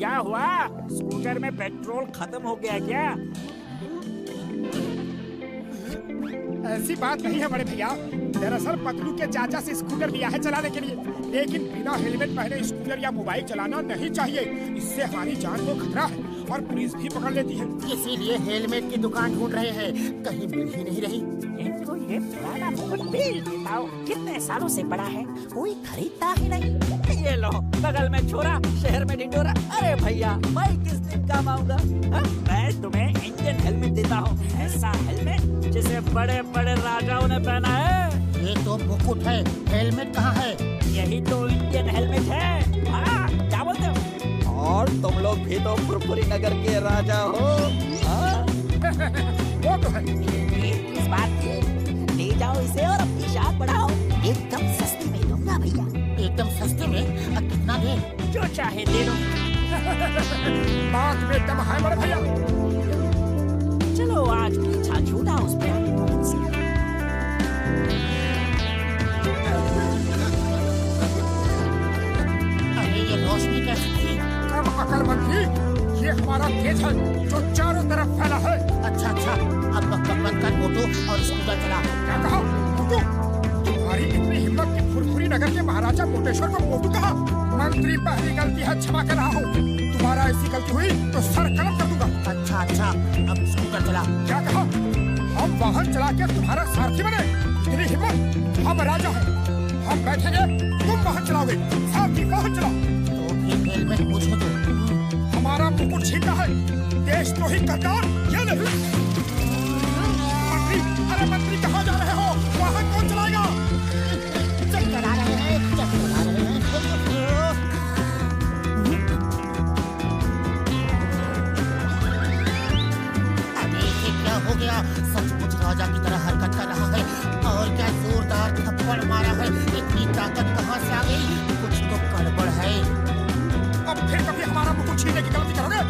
क्या हुआ? स्कूटर में पेट्रोल खत्म हो गया क्या? ऐसी बात नहीं है बड़े भैया। दरअसल पतलू के चाचा से स्कूटर लिया है चलाने के लिए, लेकिन बिना हेलमेट पहने स्कूटर या मोबाइल चलाना नहीं चाहिए। इससे हमारी जान को खतरा है और पुलिस भी पकड़ लेती है। इसीलिए हेलमेट की दुकान ढूंढ रहे हैं, कहीं मिल ही नहीं रही। इनको ये पुराना मुकुट बेच देता हूँ, कितने सालों से पड़ा है, कोई खरीदता ही नहीं। ये लो, बगल में छोरा, शहर में ढिंढोरा। अरे भैया, मैं किस दिन काम आऊंगा? मैं तुम्हें इंडियन हेलमेट देता हूँ, ऐसा हेलमेट जिसे बड़े बड़े राजाओं ने पहना है। ये तो मुकुट है, हेलमेट कहाँ है? यही तो इंडियन हेलमेट है। हाँ, क्या बोलते हो? और तुम लोग भी तो फुरफुरी नगर के राजा हो। वो तो है। इस बात की ले जाओ इसे और अपनी शान बढ़ाओ। एकदम सस्ते में दूंगा भैया। एकदम सस्ते में? कितना दे? जो चाहे दे दो। बात में दम है बड़े भैया। चलो आज पीछा छूटा उस पे। अरे ये रोशनी कैसी थी? कम अकलमंदी, ये हमारा तेज है जो चारों तरफ फैला है। अच्छा अच्छा, अब बंद कर मोटू और स्कूटर चला। क्या कहा मोटू? तुम्हारी इतनी हिम्मत कि फुरफुरी नगर के महाराजा मोटेश्वर को मोटू कहा? मंत्री पहली गलती है, क्षमा कर रहा हूँ। तुम्हारा ऐसी गलती हुई तो सर कलम कर दूंगा। अच्छा अच्छा, अब स्कूटर चला। क्या कहा? हम वाहन चला के तुम्हारा सारथी बने? इतनी हिम्मत? हम राजा हैं, हम बैठेंगे, तुम वाहन चलाओगे। सारथी वाहन चला। तो फिर हेलमेट मुझे दो। हमारा मुकुट छीनना है, देश तो ही करकार। ये नहीं मंत्री, अरे मंत्री कहाँ जा रहे हो? वाहन कौन चलाएगा? चला रहे हैं, चला रहे हैं। अरे ये क्या हो गया? सचमुच राजा की तरह हरकत कर रहा है। और क्या जोरदार थप्पड़ मारा है। इतनी ताकत कहाँ से आ गई? कुछ तो गड़बड़ है। अब फिर कभी हमारा मुकुट छीनने की गलती करोगे?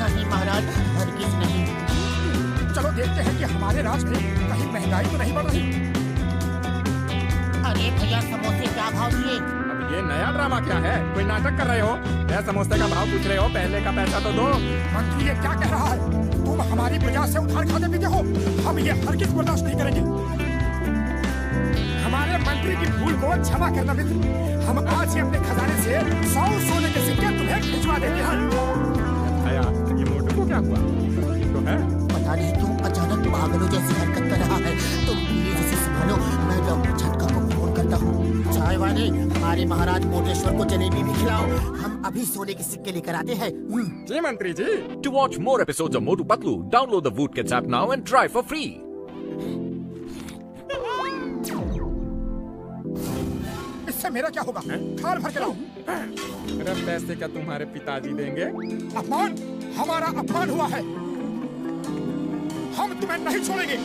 नहीं महाराज, हरगिज नहीं। चलो देखते हैं कि हमारे राज में कहीं महंगाई तो नहीं बढ़ रही। अरे भैया, समोसे क्या भाव दिए? अब ये नया ड्रामा क्या है? कोई नाटक कर रहे हो? या समोसे का भाव पूछ रहे हो? पहले का पैसा तो दो। मंत्री ये क्या कह रहा है? तुम हमारी प्रजा से उधार खाते पीते हो। हम ये हरगिज बर्दाश्त नहीं करेंगे। हमारे मंत्री की भूल को क्षमा करना मित्र। हम आज ही अपने खजाने से 100 सोने के सिक्के तुम्हें भिजवा देते हैं। आया, ये मोटू को क्या हुआ? तो है पता नहीं क्यों अचानक पागलों जैसी हरकत कर रहा है। तुम प्लीज इसे संभालो, मैं डॉक्टर झटका को फोन करता हूँ। चाय वाले, हमारे महाराज मोटेश्वर को जलेबी भी खिलाओ। हम अभी सोने के सिक्के लेकर आते हैं। जी मंत्री जी। To watch more episodes of Motu Patlu, download the Voot Kids app now and try for free. इससे मेरा क्या होगा? थाल भर के लाओ। मेरा पैसे क्या तुम्हारे पिताजी देंगे? अपमान, हमारा अपमान हुआ है। हम तुम्हें नहीं छोड़ेंगे।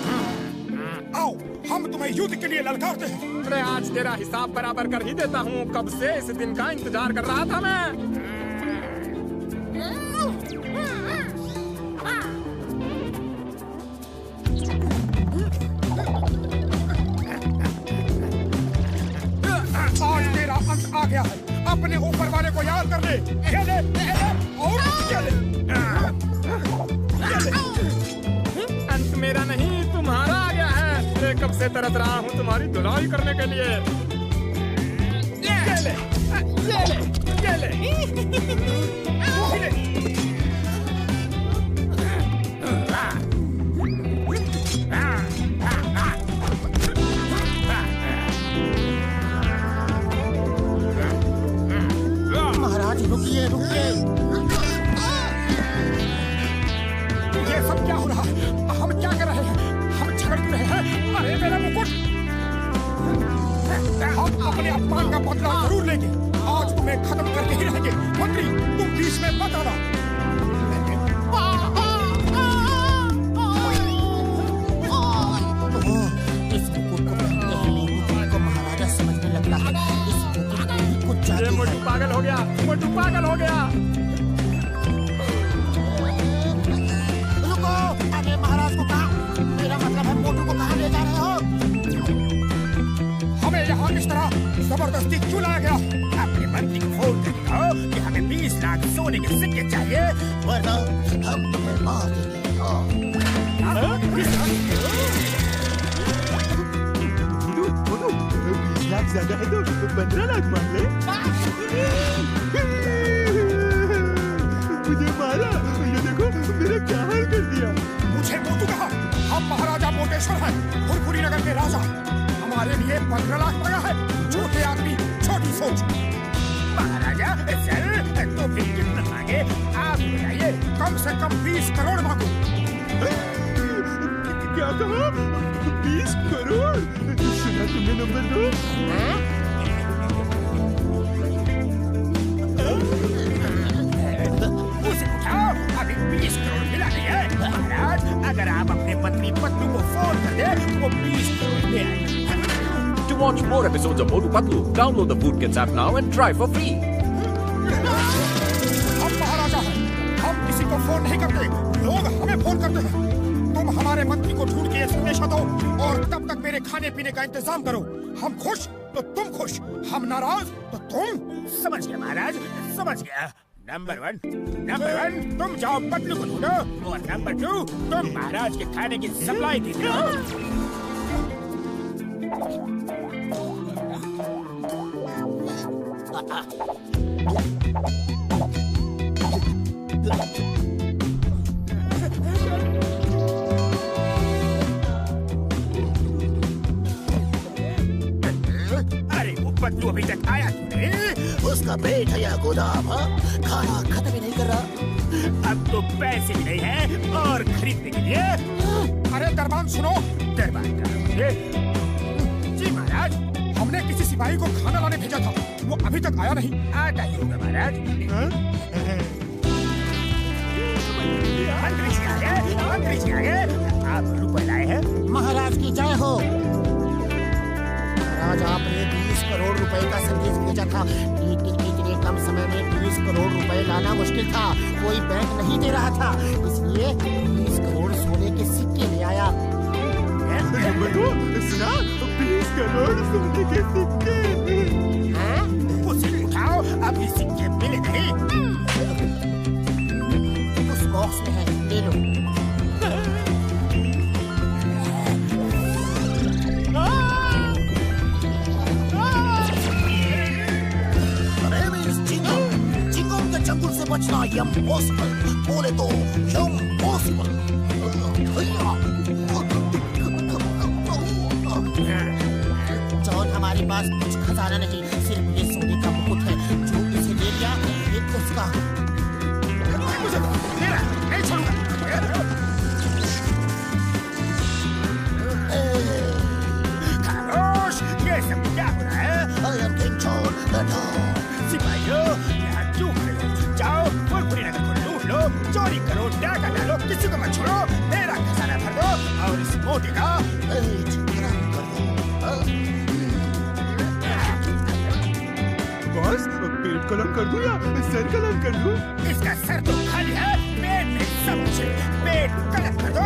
आओ, हम तुम्हें युद्ध के लिए ललकारते हैं। अरे आज तेरा हिसाब बराबर कर ही देता हूँ। कब से इस दिन का इंतजार कर रहा था मैं। आज तेरा अंत आ गया है। अपने ऊपर वाले को याद कर ले। ये ले, और ये ले। अंत मेरा नहीं, तुम्हारा आ गया है। अरे कब से तरस रहा हूँ तुम्हारी धुलाई करने के लिए। ये ले, ये ले, ये ले। महाराज रुकिए रुकिए। ये सब क्या हो रहा है? हम क्या कर रहे हैं? हम झगड़ रहे हैं। अरे मेरा मुकुट! हम अपने अपमान का बदला जरूर लेंगे। आज तुम्हें खत्म करके ही रहेंगे। मंत्री, तुम बीच में मत आना। इस मुकुट को पहनते ही मोटू को महाराजा समझने लगता है। इस मुकुट में ही कुछ ये जादू मोटू है। पागल हो गया, मोटू पागल हो गया। रुको, अरे महाराज को कहा, मेरा मतलब है मोटू को कहाँ ले जा रहे हो? हमें यहाँ इस तरह जबरदस्ती क्यों लाया गया? अपने मंत्री को फोन कर दिखाओ कि हमें 20 लाख सोने के सिक्के चाहिए, वरना हम तुम्हें मार देंगे। बोलो 20 लाख ज्यादा है तो 15 लाख मांग ले। मुझे मारा, ये देखो मेरा क्या हाल कर दिया। मुझे मोटू कहा, हम महाराजा मोटेश्वर हैं, फुरफुरी नगर के राजा। हमारे लिए 15 लाख मांगा है। छोटे आदमी छोटी सोच। महाराजा सर तो फिर कितना मांगे आप बताइए। कम से कम 20 करोड़ मांगो। क्या कहा? 20 करोड़? सुना तुमने नंबर 2? उसे उठाओ, अभी 20 करोड़ मिला नहीं है। महाराज अगर आप अपने पत्नी पत्नी को फोन कर दे तो वो 20 करोड़ ले आएंगे। To watch more episodes of Motu Patlu, download the Voot Kids app now and try for free. हम महाराजा हैं, हम किसी को फोन नहीं करते, लोग हमें फोन करते हैं। तुम हमारे मंत्री को ढूंढ के संदेशा दो और तब तक मेरे खाने पीने का इंतजाम करो। हम खुश तो तुम खुश, हम नाराज तो तुम। समझ गया महाराज, समझ गया। नंबर 1 तुम जाओ पतलू को ढूंढो और नंबर 2 तुम महाराज के खाने की सप्लाई दे दो। अरे वो पतलू अभी तक आया क्यों नहीं? उसका पेट है या गोदाम? खाना खत्म ही नहीं कर रहा। अब तो पैसे भी नहीं है और खरीदने के लिए। अरे दरबान सुनो, दरबान का जी महाराज, हमने किसी सिपाही को खाना लाने भेजा था, वो अभी तक आया नहीं। आता ही होगा महाराज। मंत्री जी आ गए, आप रुपए लाए हैं? महाराज की जय हो। महाराज आपने 20 करोड़ रुपए का संदेश भेजा था, लेकिन इतने कम समय में 20 करोड़ रुपए लाना मुश्किल था। कोई बैंक नहीं दे रहा था, इसलिए 20 करोड़ सोने के सिक्के ले आया। सुना? 20 करोड़ सोने के सिक्के। उसे उठाओ, अभी सिक्के मिले नहीं। उस बॉक्स में है, ले लो। चिंगम के जंगल से बचना इम्पॉसिबल, बोले तो इम्पॉसिबल। जॉन, हमारे पास कुछ खजाना नहीं, सिर्फ ये सोने का मुकुट है। जो इसे ले गया ये उसका। नहीं छोड़ूंगा। खामोश, ये सब क्या हो रहा है? सिपाहियों, यहाँ क्यों खड़े हो? जाओ फुरफुरी नगर को लूट लो, चोरी करो, डाका डालो, किसी को मत छोड़ो। मेरा खजाना भर दो और इस मोटे का बॉस, पेट कलम कर दूं या सर कलम कर दूं? इसका सर तो खाली है, पेट में सब कुछ है। पेट कलम कर दो।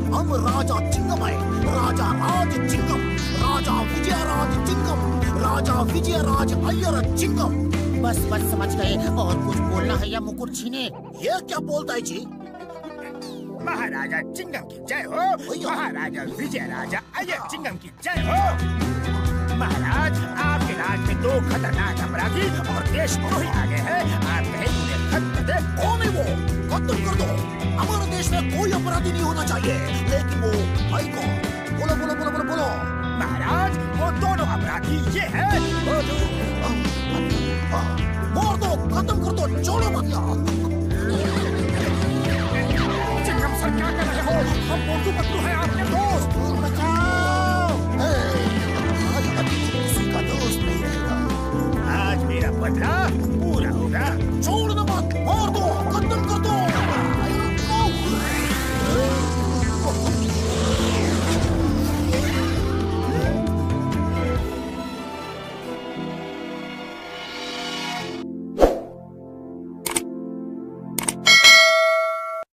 हम राजा चिंगम है, राजा राज चिंगम, राजा विजयराज चिंगम, राजा विजयराज अय्यर चिंगम। बस समझ गए। और कुछ बोलना है या मुकुट छीने? ये क्या बोलता है जी? महाराजा चिंगम की जय हो, महाराजा विजयराजा अय्यर चिंगम की जय हो। महाराज, आपके राज में 2 खतरनाक अपराधी और देशद्रोही आ गए हैं। आप कहें उन्हें खत्म कर दे। कौन है वो? खत्म कर दो। हमारे देश में कोई अपराधी नहीं होना चाहिए, लेकिन वो भाई कौन? बोलो बोलो बोलो बोलो बोलो। महाराज, वो दोनों अपराधी ये हैं। मार दो, खत्म कर दो, छोड़ो मत यार। चिंगम सर, क्या कर रहे हो? हम मोटू पतलू हैं, आपके दोस्त। बचाओ। आज किसी का दोस्त नहीं रहेगा। आज मेरा बदला